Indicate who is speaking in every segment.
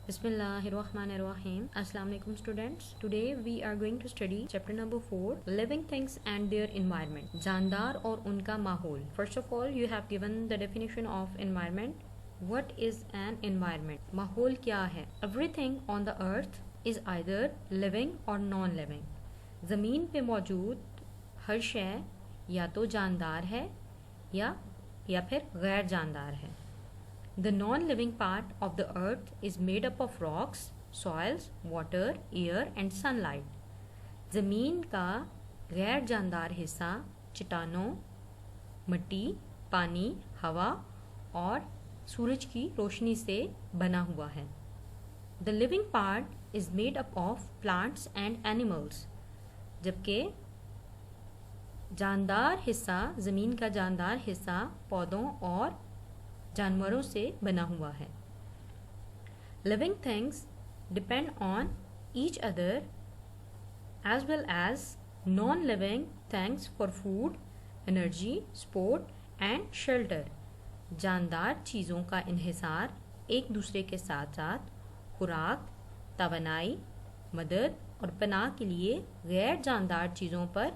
Speaker 1: Bismillahirrahmanirrahim. Assalamu alaikum students. Today we are going to study chapter number 4, living things and their environment. जानदार और उनका माहौल. First of all, you have given the definition of environment. What is an environment? माहौल क्या है? Everything on the earth is either living or non-living. ज़मीन पे मौजूद हर शय या तो जानदार है या फिर गैर जानदार है. The non-living part of the earth is made up of rocks, soils, water, air and sunlight. ज़मीन का गैर जानदार हिस्सा चट्टानों, मिट्टी, पानी, हवा और सूरज की रोशनी से बना हुआ है. The living part is made up of plants and animals. जबकि जानदार हिस्सा, ज़मीन का जानदार हिस्सा पौधों और जानवरों से बना हुआ है. Living things depend on each other as well as non-living things for food, energy, sport and shelter. जानदार चीज़ों का इन्हिसार एक दूसरे के साथ साथ खुराक, तवानाई, मदद और पनाह के लिए गैर जानदार चीज़ों पर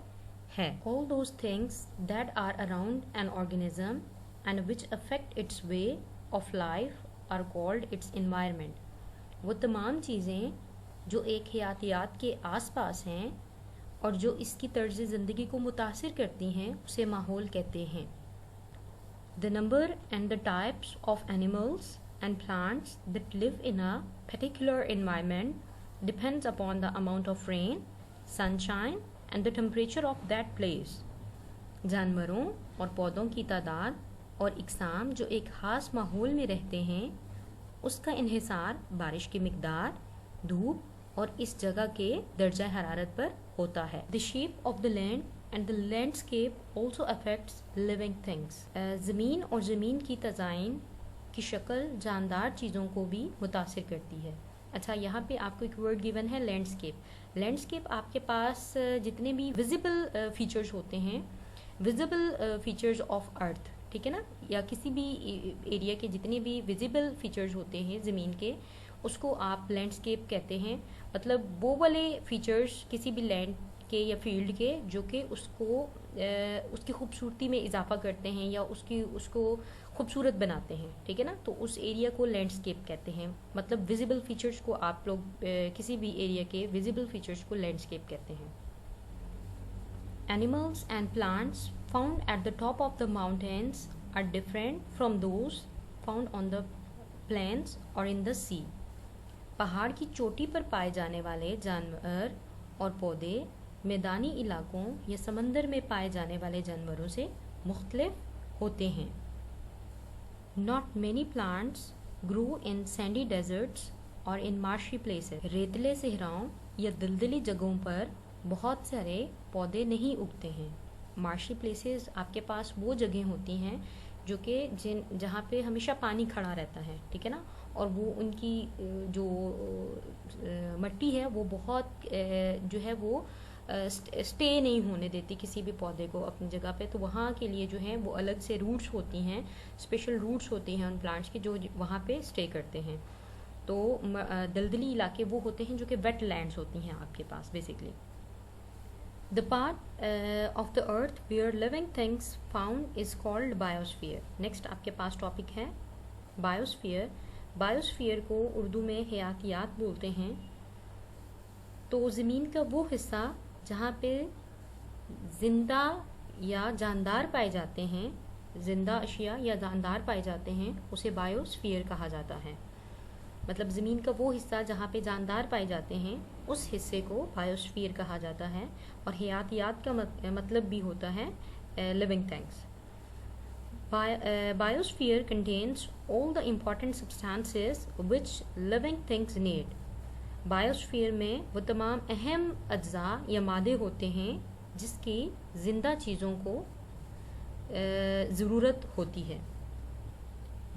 Speaker 1: है. All those things that are around an organism and which affect its way of life are called its environment. वो तमाम चीज़ें जो एक हयातियात के आसपास हैं और जो इसकी तर्ज ज़िंदगी को मुतासिर करती हैं उसे माहौल कहते हैं. The number and the types of animals and plants that live in a particular environment depends upon the amount of rain, sunshine and the temperature of that place. जानवरों और पौधों की तादाद और इकसाम जो एक ख़ास माहौल में रहते हैं उसका इन्हिसार बारिश की मिकदार, धूप और इस जगह के दर्जा हरारत पर होता है. The shape of the land and the landscape also affects living things. ज़मीन और ज़मीन की तज़ाइन की शक्ल जानदार चीज़ों को भी मुतासिर करती है. अच्छा, यहाँ पे आपको एक वर्ड गिवन है लैंडस्केप. लैंडस्केप आपके पास जितने भी विजिबल फीचर्स होते हैं, विजिबल फीचर्स ऑफ अर्थ, ठीक है ना, या किसी भी एरिया के जितने भी विजिबल फीचर्स होते हैं ज़मीन के, उसको आप लैंडस्केप कहते हैं. मतलब वो वाले फीचर्स किसी भी लैंड के या फील्ड के जो कि उसकी खूबसूरती में इजाफा करते हैं या उसको खूबसूरत बनाते हैं, ठीक है ना, तो उस एरिया को लैंडस्केप कहते हैं. मतलब विजिबल फीचर्स को आप लोग किसी भी एरिया के विजिबल फीचर्स को लैंडस्केप कहते हैं. Animals and plants found at the top of the mountains are different from those found on the plains or in the sea. पहाड़ की चोटी पर पाए जाने वाले जानवर और पौधे मैदानी इलाकों या समंदर में पाए जाने वाले जानवरों से मुख्तलिफ होते हैं. Not many plants grow in sandy deserts or in marshy places. रेतले सहराओं या दलदली जगहों पर बहुत सारे पौधे नहीं उगते हैं. मार्शी प्लेसेस आपके पास वो जगह होती हैं जो कि जहाँ पे हमेशा पानी खड़ा रहता है, ठीक है ना, और वो उनकी जो मिट्टी है वो बहुत जो है वो स्टे नहीं होने देती किसी भी पौधे को अपनी जगह पे. तो वहाँ के लिए जो है वो अलग से रूट्स होती हैं, स्पेशल रूट्स होती हैं उन प्लांट्स की जो वहाँ पे स्टे करते हैं. तो दलदली इलाके वो होते हैं जो कि वेट लैंड्स होती हैं आपके पास basically. The part of the earth where living things found is called biosphere. Next आपके पास टॉपिक है biosphere. Biosphere को उर्दू में हयातियात बोलते हैं. तो ज़मीन का वो हिस्सा जहाँ पे जिंदा या जानदार पाए जाते हैं, जिंदा अशिया या जानदार पाए जाते हैं, उसे बायोस्फीयर कहा जाता है. मतलब ज़मीन का वो हिस्सा जहाँ पे जानदार पाए जाते हैं उस हिस्से को बायोस्फीयर कहा जाता है. और हयातियात का मतलब भी होता है living things. Biosphere contains all the important substances which living things need. Biosphere में वो तमाम अहम अज्जा या मादे होते हैं जिसकी ज़िंदा चीज़ों को ज़रूरत होती है.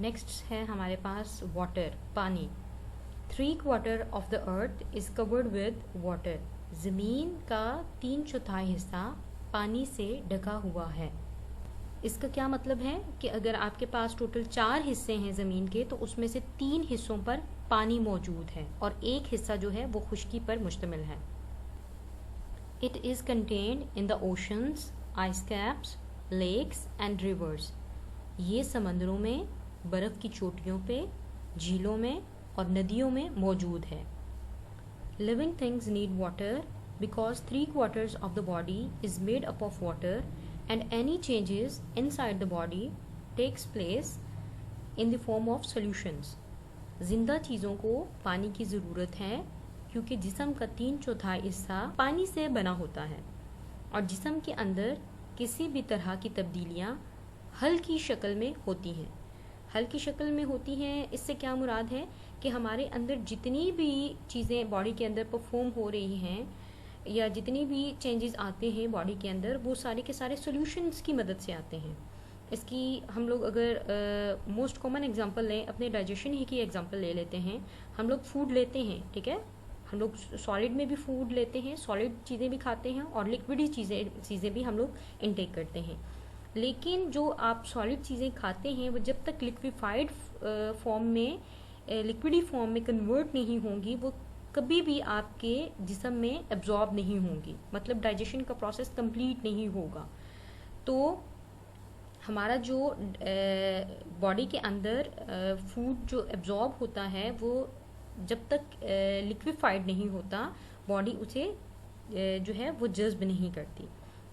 Speaker 1: नेक्स्ट है हमारे पास वाटर, पानी. 3/4 of the earth is covered with water. ज़मीन का 3/4 हिस्सा पानी से ढका हुआ है. इसका क्या मतलब है कि अगर आपके पास टोटल 4 हिस्से हैं ज़मीन के, तो उसमें से 3 हिस्सों पर पानी मौजूद है और एक हिस्सा जो है वो खुश्की पर मुश्तमिल है। It is contained in the oceans, ice caps, lakes and rivers. ये समंदरों में, बर्फ़ की चोटियों पे, झीलों में और नदियों में मौजूद है। Living things need water because 3/4 of the body is made up of water and any changes inside the body takes place in the form of solutions। जिंदा चीज़ों को पानी की ज़रूरत है क्योंकि जिस्म का 3/4 हिस्सा पानी से बना होता है और जिस्म के अंदर किसी भी तरह की तब्दीलियाँ हल्की शक्ल में होती हैं। हल्की शक्ल में होती हैं, इससे क्या मुराद है कि हमारे अंदर जितनी भी चीज़ें बॉडी के अंदर परफॉर्म हो रही हैं या जितनी भी चेंजेस आते हैं बॉडी के अंदर, वो सारे के सारे सॉल्यूशंस की मदद से आते हैं। इसकी हम लोग अगर मोस्ट कॉमन एग्जांपल लें, अपने डाइजेशन ही की एग्जांपल ले लेते हैं। हम लोग फूड लेते हैं, ठीक है, हम लोग सॉलिड में भी फूड लेते हैं, सॉलिड चीज़ें भी खाते हैं और लिक्विडी चीज़ें भी हम लोग इनटेक करते हैं। लेकिन जो आप सॉलिड चीज़ें खाते हैं वो जब तक लिक्विफाइड फॉर्म में, लिक्विडी फॉर्म में कन्वर्ट नहीं होंगी, वो कभी भी आपके जिस्म में एब्जॉर्ब नहीं होंगी, मतलब डाइजेशन का प्रोसेस कंप्लीट नहीं होगा। तो हमारा जो बॉडी के अंदर फूड जो एब्जॉर्ब होता है वो जब तक लिक्विफाइड नहीं होता, बॉडी उसे जो है वो जज्ब नहीं करती।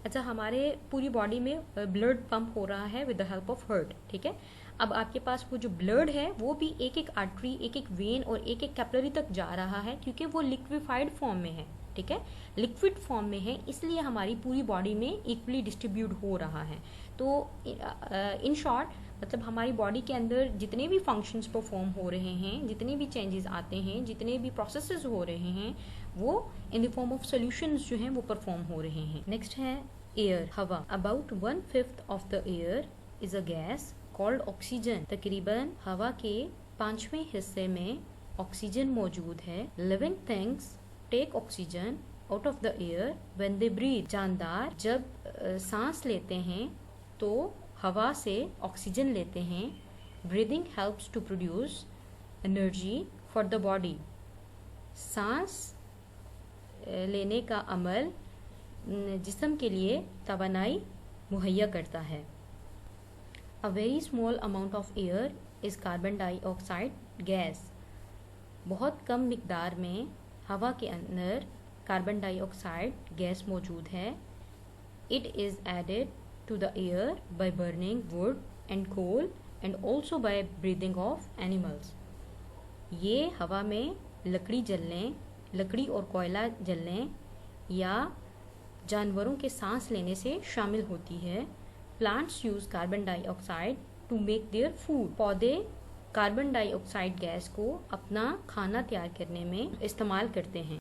Speaker 1: अच्छा, हमारे पूरी बॉडी में ब्लड पंप हो रहा है with the help of heart, ठीक है। अब आपके पास वो जो ब्लड है वो भी एक एक आर्टरी, एक एक वेन और एक एक कैपिलरी तक जा रहा है क्योंकि वो लिक्विफाइड फॉर्म में है, ठीक है, लिक्विड फॉर्म में है, इसलिए हमारी पूरी बॉडी में इक्वली डिस्ट्रीब्यूट हो रहा है। तो इन शॉर्ट मतलब हमारी बॉडी के अंदर जितने भी फंक्शंस परफॉर्म हो रहे हैं, जितने भी चेंजेस आते हैं, जितने भी प्रोसेसेस हो रहे हैं, वो in the form of solutions जो हैं वो परफॉर्म हो रहे हैं। नेक्स्ट है एयर, हवा। About 1/5 of the air is a gas called oxygen. तकरीबन हवा के 5वें हिस्से में ऑक्सीजन मौजूद है। Living things take oxygen out of the air when they breathe. जानदार जब सांस लेते हैं तो हवा से ऑक्सीजन लेते हैं। Breathing helps to produce energy for the body. सांस लेने का अमल जिस्म के लिए तवानाई मुहैया करता है। A very small amount of air is carbon dioxide gas। बहुत कम मिकदार में हवा के अंदर कार्बन डाइऑक्साइड गैस मौजूद है। It is added to the air by burning wood and coal and also by breathing of animals। ये हवा में लकड़ी जलने, लकड़ी और कोयला जलने या जानवरों के सांस लेने से शामिल होती है। Plants use carbon dioxide to make their food. पौधे कार्बन डाइऑक्साइड गैस को अपना खाना तैयार करने में इस्तेमाल करते हैं।